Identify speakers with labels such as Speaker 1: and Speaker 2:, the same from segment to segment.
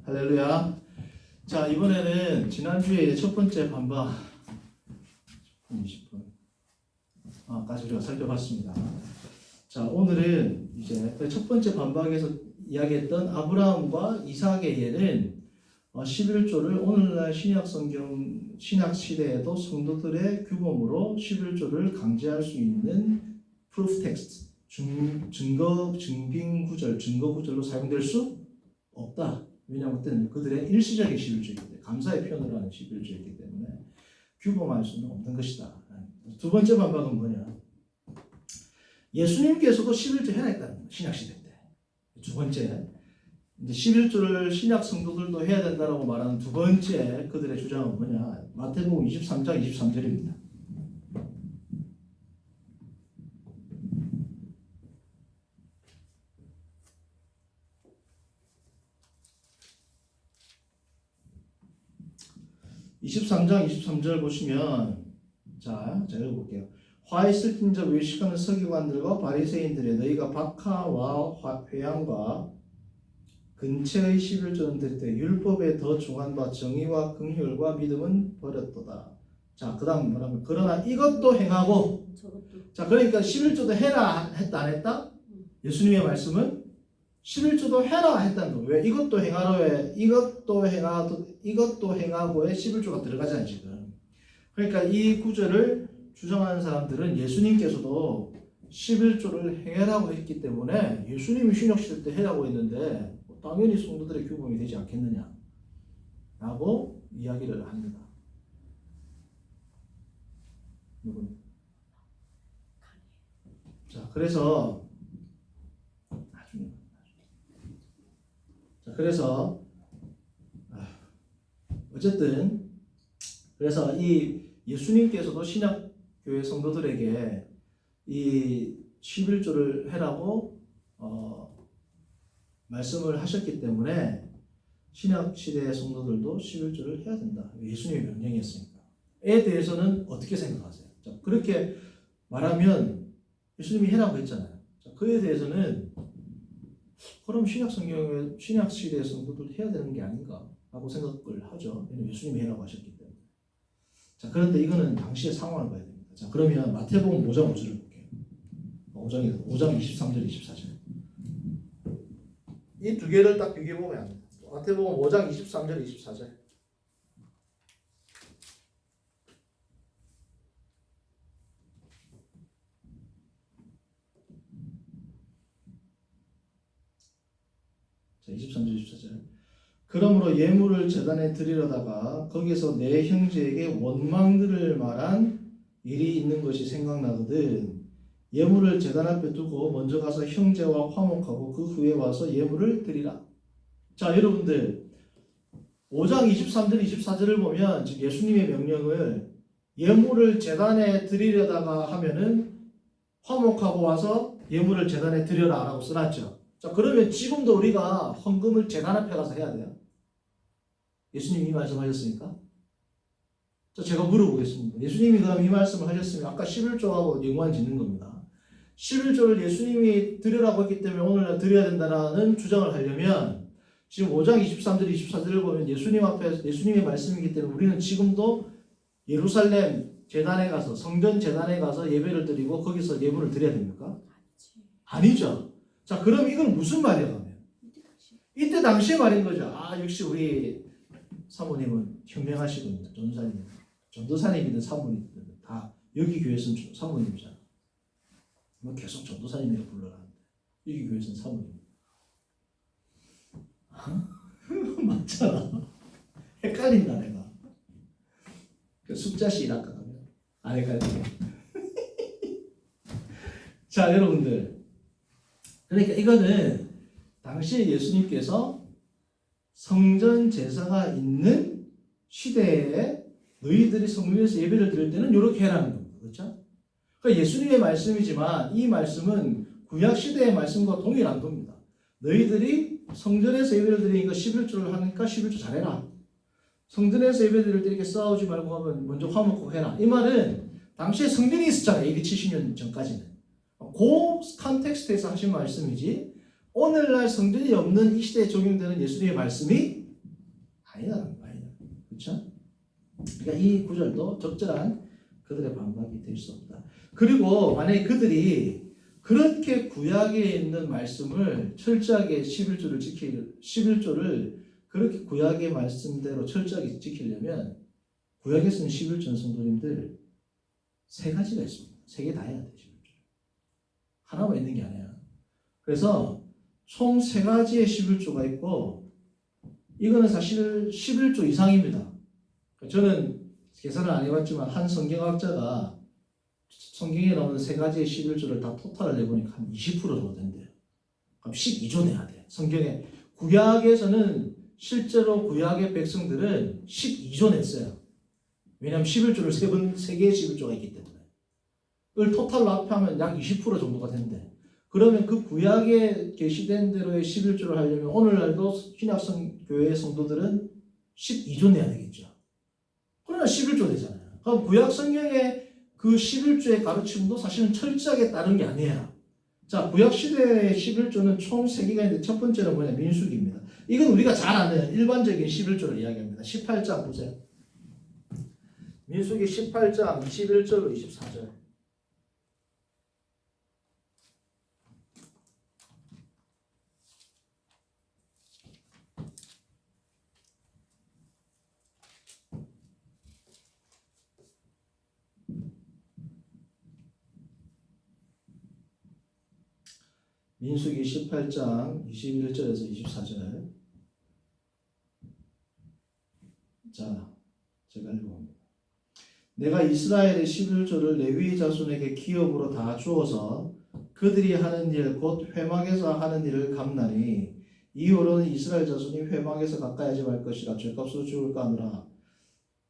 Speaker 1: 할렐루야. 자, 이번에는 지난주에 첫 번째 반박 20분까지 우리가 살펴봤습니다. 자, 오늘은 이제 첫 번째 반박에서 이야기했던 아브라함과 이삭의 예는 11조를 오늘날 신약 시대에도 성도들의 규범으로 11조를 강제할 수 있는 proof text, 증거 구절로 사용될 수 없다. 왜냐하면 그때는 그들의 일시적인 11조이기 때문에, 감사의 표현으로 하는 11조이기 때문에 규범할 수는 없는 것이다. 두 번째 반박은 뭐냐? 예수님께서도 11조 해야 했다는 거예요. 신약 시대 때. 두 번째, 이제 11조를 신약 성도들도 해야 된다라고 말하는 두 번째 그들의 주장은 뭐냐? 마태복음 23장 23절입니다. (23장 23절) 보시면 자 읽어볼게요. 화 있을 낀자 외식하는 서기관들과 바리새인들의 너희가 박하와 회양과 근처의 11조는 드릴 때 율법에 더 중한 바 정의와 긍휼과 믿음은 버렸도다. 자, 그 다음 뭐라면 그러나 이것도 행하고. 자, 그러니까 11조도 해라 했다 안 했다? 예수님의 말씀은 11조도 해라 했다는 거. 왜? 이것도 행하라. 왜? 이것도 행하고에 11조가 들어가잖아요 지금. 그러니까 이 구절을 주장하는 사람들은 예수님께서도 11조를 행하라고 했기 때문에 예수님이 신약시대 때 해라고 했는데 당연히 성도들의 규범이 되지 않겠느냐 라고 이야기를 합니다. 자, 그래서 어쨌든 그래서 이 예수님께서도 신약교회 성도들에게 이 11조를 해라고 말씀을 하셨기 때문에 신약시대의 성도들도 11조를 해야 된다. 예수님의 명령이었으니까. 에 대해서는 어떻게 생각하세요? 자, 그렇게 말하면 예수님이 해라고 했잖아요. 자, 그에 대해서는 그럼 신약시대의 성도들도 해야 되는 게 아닌가 라고 생각을 하죠. 왜냐면 예수님이 해라고 하셨기 때문에. 자, 그런데 이거는 당시의 상황을 봐야 됩니다. 자, 그러면 마태복음 5장 5절을 볼게요. 5장 23절 24절. 이 두 개를 딱 비교해보면 안 돼요. 마태복음 5장 23절 24절. 자, 23절 24절. 그러므로 예물을 제단에 드리려다가 거기서 내 형제에게 원망들을 말한 일이 있는 것이 생각나거든. 예물을 제단 앞에 두고 먼저 가서 형제와 화목하고 그 후에 와서 예물을 드리라. 자, 여러분들 5장 23절 24절을 보면 지금 예수님의 명령을 예물을 제단에 드리려다가 하면은 화목하고 와서 예물을 제단에 드려라 라고 써놨죠. 자, 그러면 지금도 우리가 헌금을 제단 앞에 가서 해야 돼요? 예수님이 이 말씀하셨으니까? 자, 제가 물어보겠습니다. 예수님이 그럼 이 말씀을 하셨으면 아까 11조하고 연관 짓는 겁니다. 11조를 예수님이 드리라고 했기 때문에 오늘날 드려야 된다는 주장을 하려면 지금 5장 23절 24절을 보면 예수님 앞에 예수님의 말씀이기 때문에 우리는 지금도 예루살렘 제단에 가서 성전 제단에 가서 예배를 드리고 거기서 예물을 드려야 됩니까? 아니죠. 자, 그럼 이건 무슨 말이야 그러면? 이때 당시의 말인 거죠. 아, 역시 우리 사모님은 현명하시군요. 전도사님이든 사모님이든 다 여기 교회에서는 사모님이잖아. 뭐 계속 전도사님이라고 불러라는데 여기 교회에서는 사모님. 맞잖아. 헷갈린다 내가. 그 숫자씨 일할까 그러면 안 헷갈리네. 자, 여러분들. 그러니까 이거는 당시에 예수님께서 성전 제사가 있는 시대에 너희들이 성전에서 예배를 드릴 때는 이렇게 해라는 겁니다. 그렇죠? 그러니까 예수님의 말씀이지만 이 말씀은 구약 시대의 말씀과 동일한 겁니다. 너희들이 성전에서 예배를 드리니까 11조를 하니까 11조 잘해라. 성전에서 예배 드릴 때 이렇게 싸우지 말고 하면 먼저 화목하고 해라. 이 말은 당시에 성전이 있었잖아요. AD 70년 전까지는. 그 컨텍스트에서 하신 말씀이지 오늘날 성전이 없는 이 시대에 적용되는 예수님의 말씀이 마이너한 마이너. 그렇죠? 그러니까 이 구절도 적절한 그들의 반박이 될 수 없다. 그리고 만약에 그들이 그렇게 구약에 있는 말씀을 철저하게 11조를 그렇게 구약의 말씀대로 철저하게 지키려면 구약에서는 11조 성도님들 세 가지가 있습니다. 세 개 다 해야 돼. 11조. 하나만 있는 게 아니야. 그래서 총 세 가지의 11조가 있고 이거는 사실 11조 이상입니다. 저는 계산을 안 해봤지만 한 성경학자가 성경에 나오는 세 가지의 11조를 다 토탈을 내보니까 한 20% 정도 된대요. 그럼 12조 내야 돼. 성경에 구약에서는 실제로 구약의 백성들은 12조 냈어요. 왜냐하면 11조를 세 개의 11조가 있기 때문에. 그걸 토탈로 합하면 약 20% 정도가 된대. 그러면 그 구약에 계시된 대로의 11조를 하려면 오늘날도 신약성 교회의 성도들은 12조 내야 되겠죠. 그러나 11조 되잖아요. 그럼 구약 성경의 그 11조의 가르침도 사실은 철저하게 따른 게 아니에요. 자, 구약 시대의 11조는 총 3개가 있는데 첫 번째는 뭐냐? 민수기입니다. 이건 우리가 잘 아는 일반적인 11조를 이야기합니다. 18장 보세요. 민수기 18장 21절로 24절. 민수기 18장 21절에서 24절. 자, 제가 읽어봅니다. 내가 이스라엘의 11조를 레위 자손에게 기업으로 다 주어서 그들이 하는 일 곧 회막에서 하는 일을 갚나니 이후로는 이스라엘 자손이 회막에서 가까이 하지 말 것이라 죄값으로 죽을까 하노라.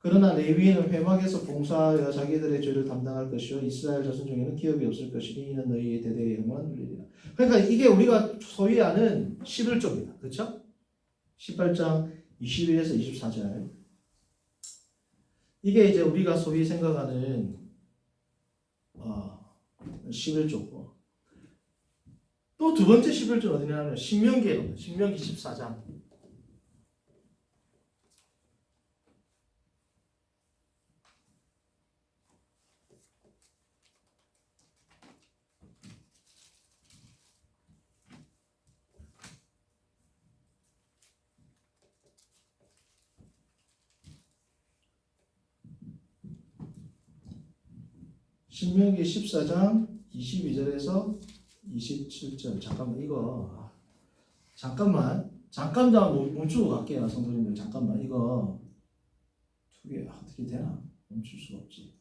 Speaker 1: 그러나 레위인은 회막에서 봉사하여 자기들의 죄를 담당할 것이요 이스라엘 자손 중에는 기업이 없을 것이니 이는 너희의 대대의 영원한 윤리리라. 그러니까 이게 우리가 소위 아는 11조입니다. 그렇죠? 18장 21에서 24절. 이게 이제 우리가 소위 생각하는 11조고 또 두 번째 11조는 어디냐면 신명기에 신명기 14장. 신명기 14장 22절에서 27절. 잠깐만 이거 잠깐 멈추고 갈게요. 성도님들 잠깐만 이거 두 개 어떻게 되나? 멈출 수가 없지.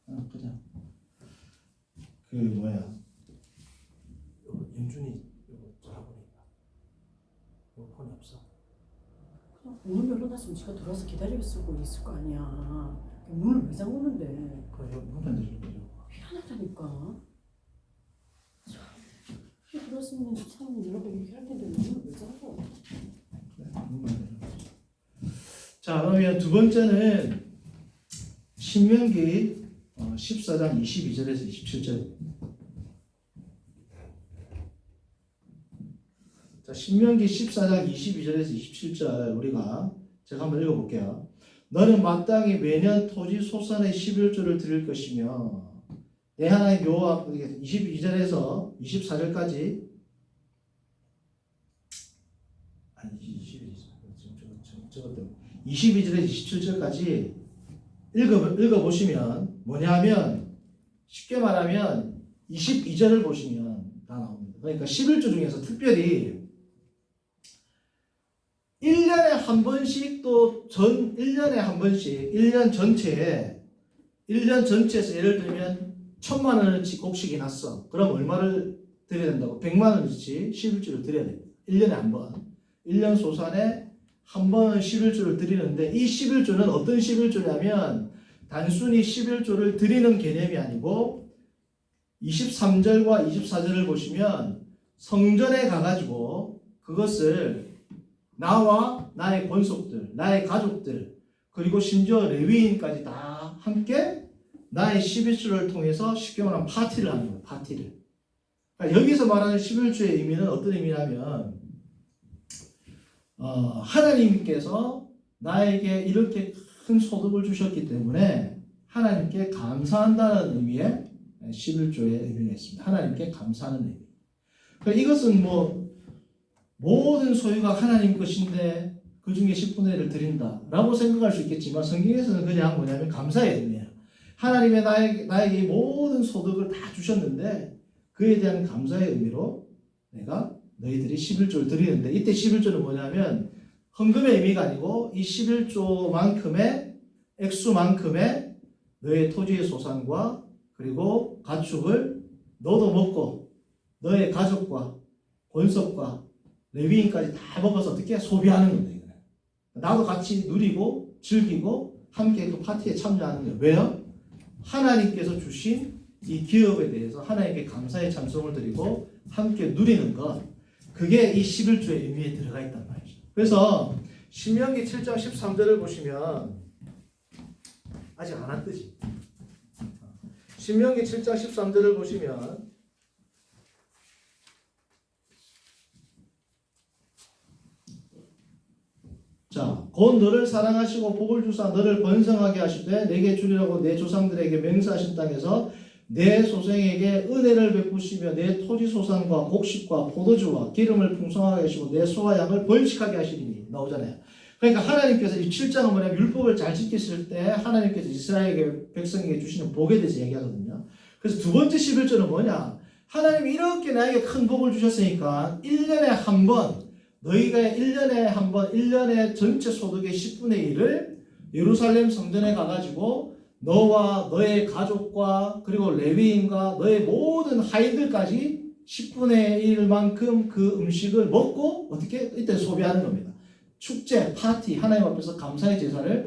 Speaker 1: 그냥 그 뭐야 윤준이 이거 전화번호니까 이거 폰이 없어.
Speaker 2: 그냥 문을 열어놨으면 지가 들어와서 기다리고 쓰고 있을 거 아니야. 문을 왜 잠그는데?
Speaker 1: 그래 문만 내주는 거죠.
Speaker 2: 희한하다니까. 들어왔으면 창문 열어보고 얘기할 텐데 문을 왜 잠궈?
Speaker 1: 그래 문만 내주는 거죠. 자 그러면 두 번째는 신명기 14장 22절에서 27절. 자, 신명기 14장 22절에서 27절 우리가 제가 한번 읽어볼게요. 너는 마땅히 매년 토지 소산의 11조를 드릴 것이며 내 하나님 여호와 앞 22절에서 24절까지 아니 22절에서 27절까지 읽어보시면 뭐냐면 쉽게 말하면 22절을 보시면 다 나옵니다. 그러니까 11조 중에서 특별히 1년에 한 번씩 또 1년에 한 번씩 1년 전체에서 예를 들면 1,000만 원어치 곡식이 났어. 그럼 얼마를 드려야 된다고? 100만 원어치 11조를 드려야 됩니다. 1년에 한 번. 1년 소산에 한 번 11조를 드리는데 이 11조는 어떤 11조냐면 단순히 11조를 드리는 개념이 아니고 23절과 24절을 보시면 성전에 가가지고 그것을 나와 나의 권속들, 나의 가족들, 그리고 심지어 레위인까지 다 함께 나의 11조를 통해서 쉽게 말하면 파티를 하는 거예요. 파티를. 그러니까 여기서 말하는 11조의 의미는 어떤 의미냐면 하나님께서 나에게 이렇게 큰 소득을 주셨기 때문에 하나님께 감사한다는 의미의 11조의 의미가 있습니다. 하나님께 감사하는 의미. 그러니까 이것은 모든 소유가 하나님 것인데 그 중에 10분의 1을 드린다라고 생각할 수 있겠지만 성경에서는 그냥 뭐냐면 감사의 의미예요. 하나님의 나에게 이 모든 소득을 다 주셨는데 그에 대한 감사의 의미로 내가 너희들이 11조를 드리는데 이때 11조는 뭐냐면 헌금의 의미가 아니고 이 11조만큼의 액수만큼의 너의 토지의 소산과 그리고 가축을 너도 먹고 너의 가족과 권속과 레위인까지 다 먹어서 어떻게 소비하는 겁니다. 나도 같이 누리고 즐기고 함께 그 파티에 참여하는 거예요. 왜요? 하나님께서 주신 이 기업에 대해서 하나님께 감사의 찬송을 드리고 함께 누리는 것, 그게 이 11조의 의미에 들어가 있단 말이죠. 그래서 신명기 7장 13절을 보시면 아직 안 왔듯이 신명기 7장 13절을 보시면 자, 곧 너를 사랑하시고 복을 주사 너를 번성하게 하시되 내게 주리라고 내 조상들에게 맹세하신 땅에서 내 소생에게 은혜를 베푸시며 내 토지 소산과 곡식과 포도주와 기름을 풍성하게 하시고 내 소와 양을 번식하게 하시리니 나오잖아요. 그러니까 하나님께서 이 7장은 뭐냐면 율법을 잘 지켰을 때 하나님께서 이스라엘 백성에게 주시는 복에 대해서 얘기하거든요. 그래서 두 번째 11조는 뭐냐? 하나님이 이렇게 나에게 큰 복을 주셨으니까 1년에 한 번 너희가 1년에 한 번 1년의 전체 소득의 10분의 1을 예루살렘 성전에 가가지고 너와 너의 가족과 그리고 레위인과 너의 모든 하인들까지 10분의 1만큼 그 음식을 먹고 어떻게 이때 소비하는 겁니다. 축제, 파티, 하나님 앞에서 감사의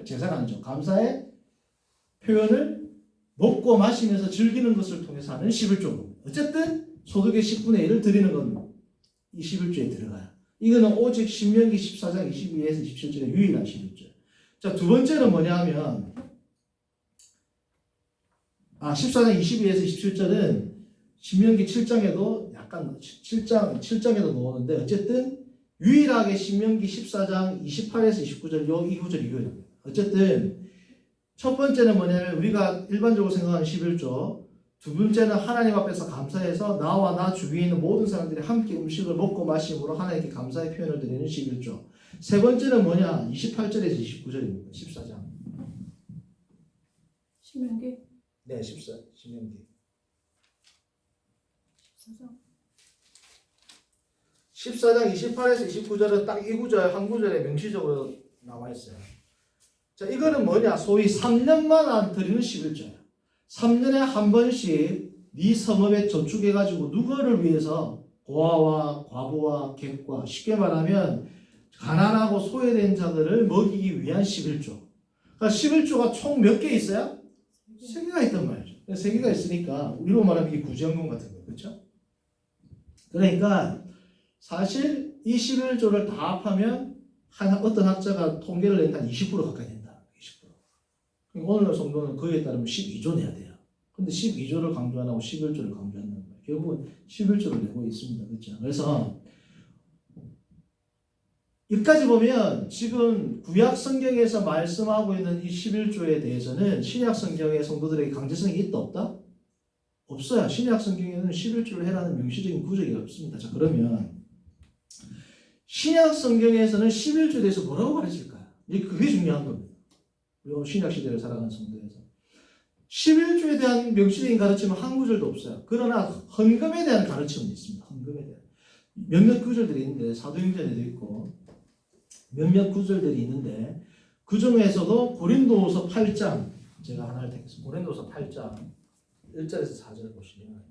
Speaker 1: 제사가 아니죠. 감사의 표현을 먹고 마시면서 즐기는 것을 통해서 하는 11조. 어쨌든 소득의 10분의 1을 드리는 건 이 11조에 들어가요. 이거는 오직 신명기 14장 22에서 27절의 유일한 11조. 자, 두 번째는 뭐냐 하면 14장 22에서 27절은 신명기 7장에도 약간 7장에도 나오는데 어쨌든 유일하게 신명기 14장 28에서 29절 이 구절이 유일합니다. 어쨌든 첫 번째는 뭐냐면 우리가 일반적으로 생각하는 11조, 두 번째는 하나님 앞에서 감사해서 나와 나 주위에 있는 모든 사람들이 함께 음식을 먹고 마심으로 하나님께 감사의 표현을 드리는 11조. 세 번째는 뭐냐? 28절에서 29절입니다. 14장.
Speaker 2: 신명기?
Speaker 1: 네, 신명기. 14장 28에서 29절은 딱 이 구절 한 구절에 명시적으로 나와 있어요. 자, 이거는 뭐냐? 소위 3년마다 드리는 11조예요. 3년에 한 번씩 네 성읍에 저축해가지고 누구를 위해서 고아와 과부와 객과 쉽게 말하면 가난하고 소외된 자들을 먹이기 위한 11조. 그러니까 11조가 총 몇 개 있어요? 3개가 있단 말이죠. 3개가 있으니까 우리로 말하면 이게 구제연금 같은 거예요. 그렇죠? 그러니까 사실 이 11조를 다 합하면 어떤 학자가 통계를 낸다 20% 가까이 된다. 20%. 오늘 성도는 그에 따르면 12조 내야 돼요. 근데 12조를 강조 안 하고 11조를 강조한다는 거예요. 결국은 11조를 내고 있습니다. 그렇죠? 그래서 여기까지 보면 지금 구약 성경에서 말씀하고 있는 이 11조에 대해서는 신약 성경의 성도들에게 강제성이 있다 없다? 없어요. 신약 성경에는 11조를 해라는 명시적인 구절이 없습니다. 자, 그러면 신약 성경에서는 11조에 대해서 뭐라고 가르칠까요? 그게 중요한 겁니다. 그리고 신약 시대를 살아가는 성도에서 11조에 대한 명시적인 가르침은 한 구절도 없어요. 그러나 헌금에 대한 가르침은 있습니다. 헌금에 대한 몇몇 구절들이 있는데 사도행전에도 있고 몇몇 구절들이 있는데 그 중에서도 고린도후서 8장 제가 하나를 택했습니다. 고린도후서 8장 1절에서 4절 보시면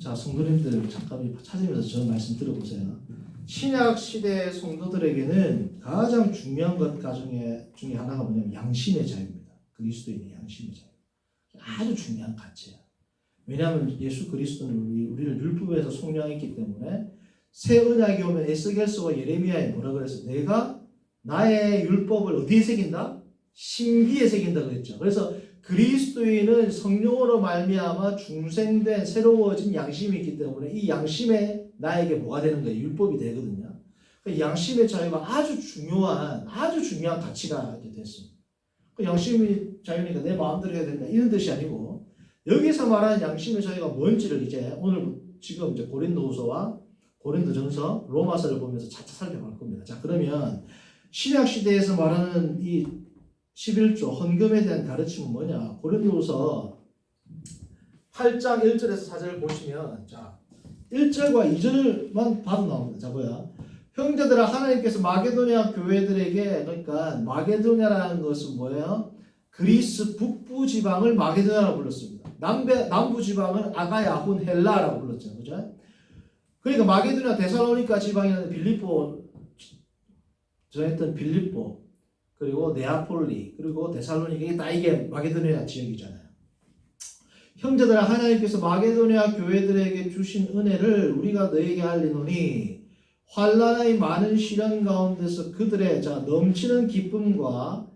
Speaker 1: 자, 성도님들 잠깐 찾으면서 저 말씀 들어보세요. 신약 시대 성도들에게는 가장 중요한 것 중에 하나가 뭐냐면 양심의 자유입니다. 그리스도인의 양심의 자유. 아주 중요한 가치예요. 왜냐하면 예수 그리스도는 우리를 율법에서 속량했기 때문에 새 언약이 오면 에스겔서와 예레미야에 뭐라 그랬어? 내가 나의 율법을 어디에 새긴다? 심기에 새긴다고 했죠. 그래서 그리스도인은 성령으로 말미암아 중생된 새로워진 양심이 있기 때문에 이 양심에 나에게 뭐가 되는 거예요? 율법이 되거든요. 그 양심의 자유가 아주 중요한 가치가 됐습니다. 그 양심의 자유니까 내 마음대로 해야 된다 이런 뜻이 아니고 여기서 말하는 양심의 자유가 뭔지를 이제 오늘 지금 이제 고린도후서와 고린도전서, 로마서를 보면서 차차 살펴볼 겁니다. 자, 그러면 신약 시대에서 말하는 이 11조 헌금에 대한 가르침은 뭐냐? 고린도후서 8장 1절에서 4절을 보시면 자, 1절과 2절만 봐도 나옵니다. 자, 뭐야? 형제들아 하나님께서 마게도냐 교회들에게 그러니까 마게도냐라는 것은 뭐예요? 그리스 북부 지방을 마게도냐라고 불렀습니다. 남부 지방을 아가야 혹은 헬라라고 불렀죠. 그죠? 그러니까 마게도냐 데살로니가 지방이라는 빌립보 전했던 빌립보 그리고 네아폴리 그리고 데살로니가 이게 다 이게 마게도냐 지역이잖아요. 형제들아 하나님께서 마게도냐 교회들에게 주신 은혜를 우리가 너에게 알리노니 환난의 많은 시련 가운데서 그들의 자 넘치는 기쁨과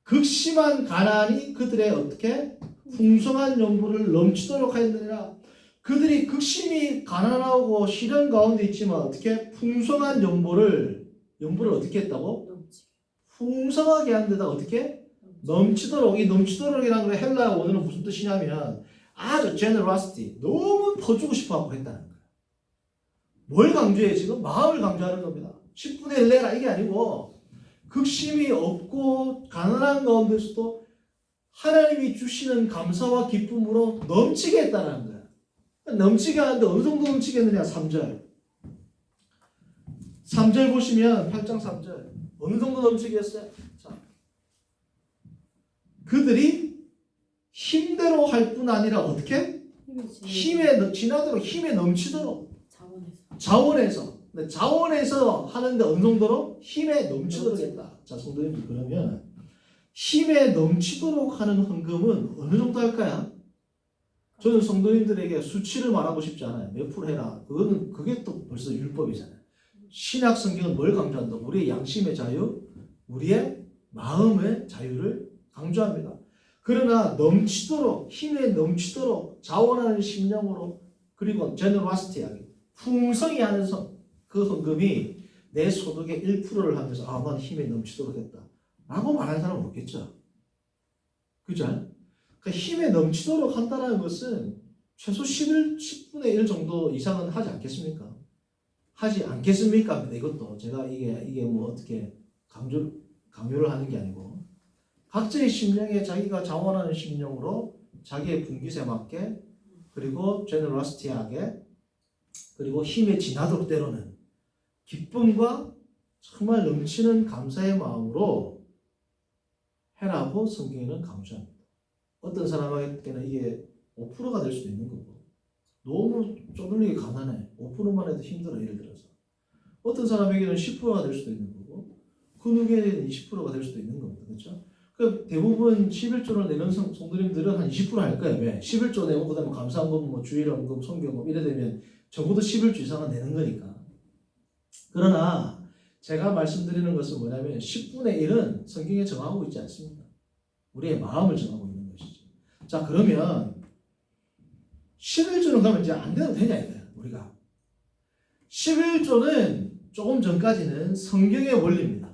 Speaker 1: 극심한 가난이 그들의 어떻게 풍성한 연부를 넘치도록 하였느니라. 그들이 극심히 가난하고 시련 가운데 있지만 어떻게 풍성한 연보를 어떻게 했다고? 풍성하게 한 데다 어떻게? 넘치도록. 이 넘치도록이라는 게 헬라 원어는 무슨 뜻이냐면 아주 generosity, 너무 퍼주고 싶어하고 했다는 거예요. 뭘 강조해 지금? 마음을 강조하는 겁니다. 10분의 1 내라 이게 아니고 극심히 없고 가난한 가운데서도 하나님이 주시는 감사와 기쁨으로 넘치게 했다는 거예요. 넘치게 하는데 어느 정도 넘치게 했느냐? 3절. 3절 보시면 8장 3절 어느 정도 넘치게 했어요? 자, 그들이 힘대로 할 뿐 아니라 어떻게? 힘에 지나도록 힘에 넘치도록 자원에서 하는데 어느 정도로? 힘에 넘치도록 했다. 자, 성도님들 그러면 힘에 넘치도록 하는 헌금은 어느 정도 할까요? 저는 성도님들에게 수치를 말하고 싶지 않아요. 몇 프로 해라. 그게 또 벌써 율법이잖아요. 신약 성경은 뭘 강조한다? 우리의 양심의 자유, 우리의 마음의 자유를 강조합니다. 그러나 넘치도록 힘에 넘치도록 자원하는 심령으로 그리고 제너러시티하게 풍성히 하는 그 헌금이 내 소득의 1%를 하면서 아, 난 힘에 넘치도록 했다 라고 말하는 사람은 없겠죠. 그죠? 그러니까 힘에 넘치도록 한다는 것은 최소 10분의 1 정도 이상은 하지 않겠습니까? 하지 않겠습니까? 이것도 제가 이게 뭐 어떻게 강요를 하는 게 아니고 각자의 심령에 자기가 자원하는 심령으로 자기의 분깃에 맞게 그리고 제너러시티하게 그리고 힘에 지나도록 때로는 기쁨과 정말 넘치는 감사의 마음으로 해라고 성경에는 강조합니다. 어떤 사람에게는 이게 5%가 될 수도 있는 거고 너무 쪼들리게 가난해 5%만 해도 힘들어 예를 들어서 어떤 사람에게는 10%가 될 수도 있는 거고 그 누구에게는 20%가 될 수도 있는 겁니다. 그렇죠? 그 대부분 11조를 내는 성도님들은 한 20% 할 거예요. 왜? 11조 내고 그다음에 감사헌금, 뭐 주일헌금, 성경헌금 이래 되면 적어도 11조 이상은 내는 거니까. 그러나 제가 말씀드리는 것은 뭐냐면 10분의 1은 성경에 정하고 있지 않습니다. 우리의 마음을 정하고 있는 것이죠. 자, 그러면 11조는 그러면 이제 안 돼도 되냐 이거야 우리가. 11조는 조금 전까지는 성경의 원리입니다.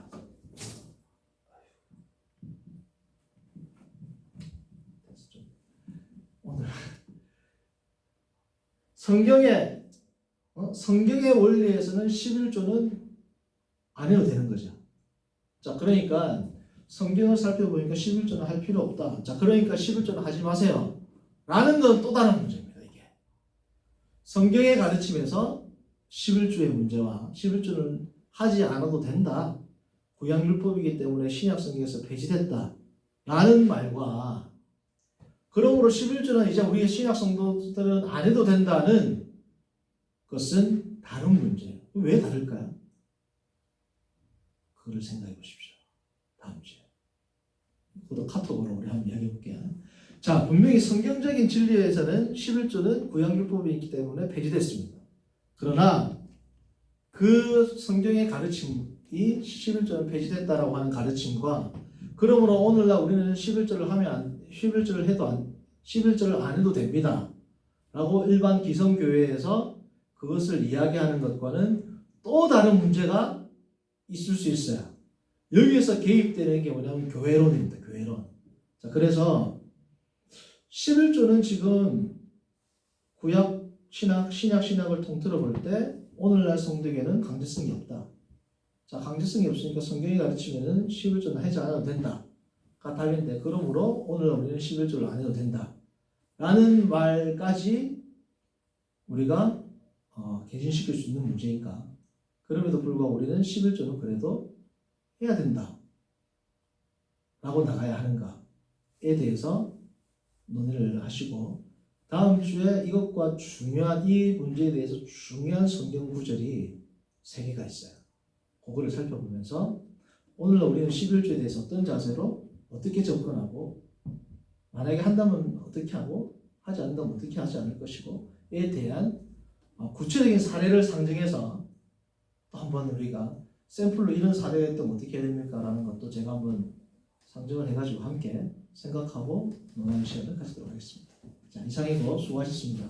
Speaker 1: 오늘 성경의 원리에서는 11조는 안 해도 되는 거죠. 자, 그러니까 성경을 살펴보니까 11조는 할 필요 없다. 자, 그러니까 11조는 하지 마세요. 라는 건 또 다른 문제입니다. 이게 성경의 가르침에서 11조의 문제와 11조는 하지 않아도 된다. 구약율법이기 때문에 신약 성경에서 폐지됐다. 라는 말과 그러므로 11조는 이제 우리의 신약 성도들은 안 해도 된다는 것은 다른 문제예요. 왜 다를까요? 그걸 생각해 보십시오. 다음 주에. 그것도 카톡으로 우리 한번 이야기해 볼게요. 자, 분명히 성경적인 진리에서는 11조는 구약율법이 있기 때문에 폐지됐습니다. 그러나 그 성경의 가르침이 11조는 폐지됐다라고 하는 가르침과 그러므로 오늘날 우리는 11절을 안 해도 됩니다. 라고 일반 기성교회에서 그것을 이야기하는 것과는 또 다른 문제가 있을 수 있어요. 여기에서 개입되는 게 뭐냐면 교회론입니다. 교회론. 자, 그래서 11조는 지금 구약 신약, 신약 신약을 통틀어 볼 때 오늘날 성경에는 강제성이 없다. 자, 강제성이 없으니까 성경이 가르치면은 11조는 하지 않아도 된다. 가 답인데, 그러므로 오늘 우리는 11조를 안 해도 된다. 라는 말까지 우리가 개진시킬 수 있는 문제니까. 그럼에도 불구하고 우리는 11조는 그래도 해야 된다. 라고 나가야 하는가에 대해서 논의를 하시고, 다음 주에 이것과 중요한 이 문제에 대해서 중요한 성경 구절이 3개가 있어요. 그거를 살펴보면서 오늘 우리는 11조에 대해서 어떤 자세로 어떻게 접근하고, 만약에 한다면 어떻게 하고, 하지 않는다면 어떻게 하지 않을 것이고에 대한 구체적인 사례를 상정해서 또 한번 우리가 샘플로 이런 사례가 있다면 어떻게 해야 됩니까? 라는 것도 제가 한번 상정을 해가지고 함께 생각하고 논하는 시간을 가지도록 하겠습니다. 자, 이상이고 수고하셨습니다.